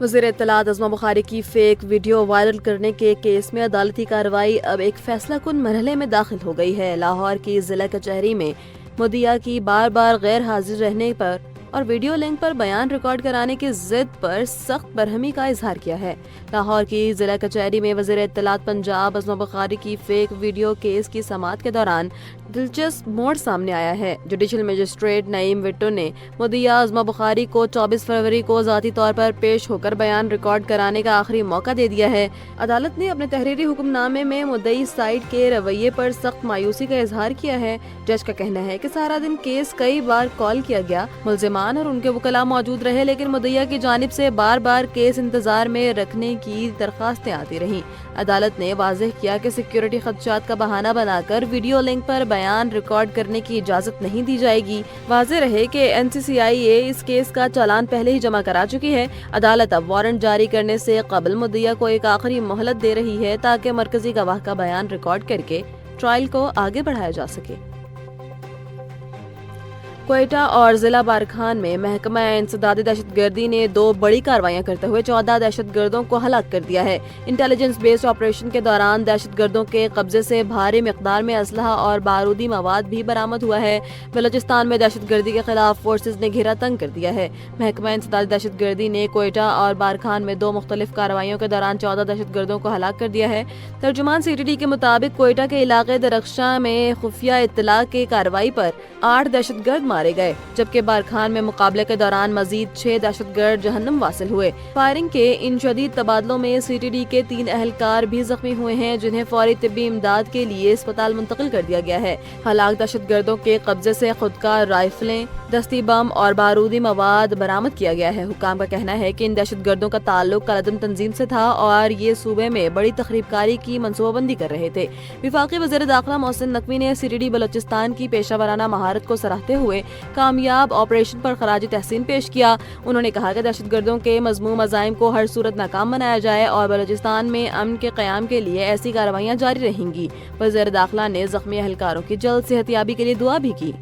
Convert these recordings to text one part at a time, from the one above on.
وزیر اطلاعات ازما بخاری کی فیک ویڈیو وائرل کرنے کے کیس میں عدالتی کارروائی اب ایک فیصلہ کن مرحلے میں داخل ہو گئی ہے۔ لاہور کی ضلع کچہری میں مدعی کی بار بار غیر حاضر رہنے پر اور ویڈیو لنک پر بیان ریکارڈ کرانے کی ضد پر سخت برہمی کا اظہار کیا ہے۔ لاہور کی ضلع کچہری میں وزیر اطلاعات پنجاب ازما بخاری کی فیک ویڈیو کیس کی سماعت کے دوران دلچسپ موڑ سامنے آیا ہے۔ جوڈیشل مجسٹریٹ نعیم وٹو نے مدعی ازما بخاری کو 24 فروری کو ذاتی طور پر پیش ہو کر بیان ریکارڈ کرانے کا آخری موقع دے دیا ہے۔ عدالت نے اپنے تحریری حکم نامے میں مدعی سائڈ کے رویے پر سخت مایوسی کا اظہار کیا ہے۔ جج کا کہنا ہے کہ سارا دن کیس کئی بار کال کیا گیا، ملزمان اور ان کے وکلاء موجود رہے، لیکن مدعی کی جانب سے بار بار کیس انتظار میں رکھنے کی درخواستیں آتی رہیں۔ عدالت نے واضح کیا کہ سیکیورٹی خدشات کا بہانہ بنا کر ویڈیو لنک پر بیان ریکارڈ کرنے کی اجازت نہیں دی جائے گی۔ واضح رہے کہ NCCIA اس کیس کا چالان پہلے ہی جمع کرا چکی ہے۔ عدالت اب وارنٹ جاری کرنے سے قبل مدعی کو ایک آخری مہلت دے رہی ہے تاکہ مرکزی گواہ کا بیان ریکارڈ کر کے ٹرائل کو آگے بڑھایا جا سکے۔ کوئٹہ اور ضلع بارکھان میں محکمہ انسداد دہشت گردی نے 2 بڑی کارروائیاں کرتے ہوئے 14 دہشت گردوں کو ہلاک کر دیا ہے۔ انٹیلیجنس بیسڈ آپریشن کے دوران دہشت گردوں کے قبضے سے بھاری مقدار میں اسلحہ اور بارودی مواد بھی برآمد ہوا ہے۔ بلوچستان میں دہشت گردی کے خلاف فورسز نے گھیرا تنگ کر دیا ہے۔ محکمہ انسداد دہشت گردی نے کوئٹہ اور بارکھان میں 2 مختلف کارروائیوں کے دوران 14 دہشت گردوں کو ہلاک کر دیا ہے۔ ترجمان CTD کے مطابق کوئٹہ کے علاقے درخشاں میں خفیہ اطلاع کی کارروائی پر 8 دہشت گرد مارے گئے، جبکہ بارکھان میں مقابلے کے دوران مزید 6 دہشت گرد جہنم واصل ہوئے۔ فائرنگ کے ان شدید تبادلوں میں CTD کے 3 اہلکار بھی زخمی ہوئے ہیں، جنہیں فوری طبی امداد کے لیے اسپتال منتقل کر دیا گیا ہے۔ ہلاک دہشت گردوں کے قبضے سے خودکار رائفلیں، دستی بم اور بارودی مواد برآمد کیا گیا ہے۔ حکام کا کہنا ہے کہ ان دہشت گردوں کا تعلق کالعدم تنظیم سے تھا اور یہ صوبے میں بڑی تخریب کاری کی منصوبہ بندی کر رہے تھے۔ وفاقی وزیر داخلہ محسن نقوی نے CTD بلوچستان کی پیشہ ورانہ مہارت کو سراہتے ہوئے کامیاب آپریشن پر خراج تحسین پیش کیا۔ انہوں نے کہا کہ دہشت گردوں کے مذموم عزائم کو ہر صورت ناکام بنایا جائے اور بلوچستان میں امن کے قیام کے لیے ایسی کارروائیاں جاری رہیں گی۔ وزیر داخلہ نے زخمی اہلکاروں کی جلد صحت یابی کے لیے دعا بھی کی۔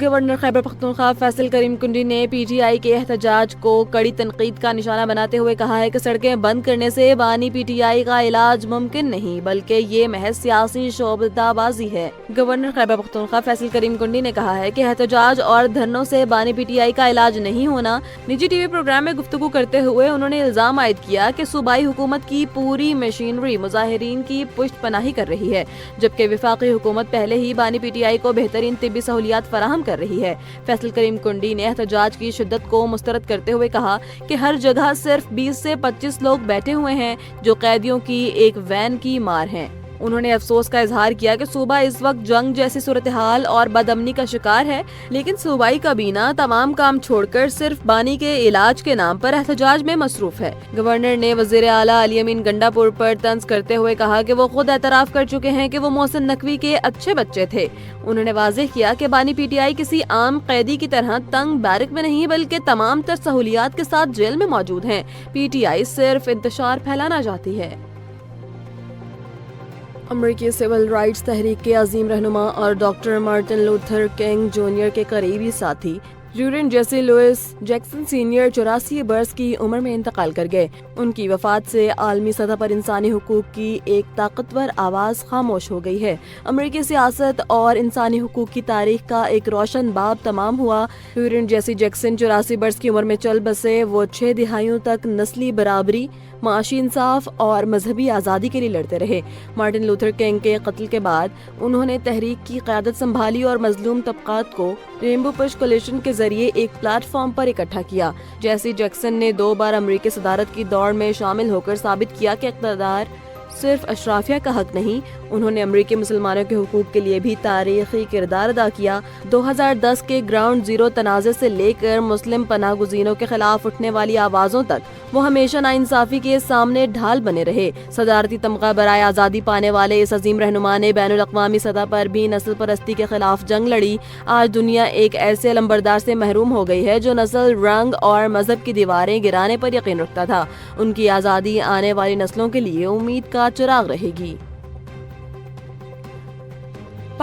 گورنر خیبر پختونخوا فیصل کریم کنڈی نے PTI کے احتجاج کو کڑی تنقید کا نشانہ بناتے ہوئے کہا ہے کہ سڑکیں بند کرنے سے بانی PTI کا علاج ممکن نہیں، بلکہ یہ محض سیاسی شعبدہ بازی ہے۔ گورنر خیبر پختونخوا فیصل کریم کنڈی نے کہا ہے کہ احتجاج اور دھرنوں سے بانی PTI کا علاج نہیں ہونا۔ نجی TV پروگرام میں گفتگو کرتے ہوئے انہوں نے الزام عائد کیا کہ صوبائی حکومت کی پوری مشینری مظاہرین کی پشت پناہی کر رہی ہے، جبکہ وفاقی حکومت پہلے ہی بانی PTI کو بہترین طبی سہولیات فراہم کر رہی ہے۔ فیصل کریم کنڈی نے احتجاج کی شدت کو مسترد کرتے ہوئے کہا کہ ہر جگہ صرف 20 سے 25 لوگ بیٹھے ہوئے ہیں جو قیدیوں کی ایک وین کی مار ہیں۔ انہوں نے افسوس کا اظہار کیا کہ صوبہ اس وقت جنگ جیسی صورتحال اور بدامنی کا شکار ہے، لیکن صوبائی کابینہ تمام کام چھوڑ کر صرف بانی کے علاج کے نام پر احتجاج میں مصروف ہے۔ گورنر نے وزیر اعلیٰ علی امین گنڈا پور پر طنز کرتے ہوئے کہا کہ وہ خود اعتراف کر چکے ہیں کہ وہ محسن نقوی کے اچھے بچے تھے۔ انہوں نے واضح کیا کہ بانی PTI کسی عام قیدی کی طرح تنگ بیرک میں نہیں، بلکہ تمام تر سہولیات کے ساتھ جیل میں موجود ہیں۔ PTI صرف انتشار پھیلانا چاہتی ہے۔ امریکی سول رائٹس تحریک کے عظیم رہنما اور doctor Martin Luther king junior کے قریبی ساتھی ریورنڈ جیسی لوئس جیکسن سینئر 84 برس کی عمر میں انتقال کر گئے۔ ان کی وفات سے عالمی سطح پر انسانی حقوق کی ایک طاقتور آواز خاموش ہو گئی ہے۔ امریکی سیاست اور انسانی حقوق کی تاریخ کا ایک روشن باب تمام ہوا۔ ریورنڈ جیسی جیکسن 84 برس کی عمر میں چل بسے۔ وہ 6 دہائیوں تک نسلی برابری، معاشی انصاف اور مذہبی آزادی کے لیے لڑتے رہے۔ مارٹن لوتھر کنگ کے قتل کے بعد انہوں نے تحریک کی قیادت سنبھالی اور مظلوم طبقات کو رینبو پش کولیشن کے ذریعے ایک پلیٹ فارم پر اکٹھا کیا۔ جیسی جیکسن نے 2 بار امریکی صدارت کی دوڑ میں شامل ہو کر ثابت کیا کہ اقتدار صرف اشرافیہ کا حق نہیں، انہوں نے امریکی مسلمانوں کے حقوق کے لیے بھی تاریخی کردار ادا کیا۔ 2010 کے گراؤنڈ زیرو تنازع سے لے کر مسلم پناہ گزینوں کے خلاف اٹھنے والی آوازوں تک وہ ہمیشہ ناانصافی کے سامنے ڈھال بنے رہے۔ صدارتی تمغہ برائے آزادی پانے والے اس عظیم رہنما نے بین الاقوامی سطح پر بھی نسل پرستی کے خلاف جنگ لڑی۔ آج دنیا ایک ایسے علمبردار سے محروم ہو گئی ہے جو نسل، رنگ اور مذہب کی دیواریں گرانے پر یقین رکھتا تھا۔ ان کی آزادی آنے والی نسلوں کے لیے امید کا چراغ رہے گی۔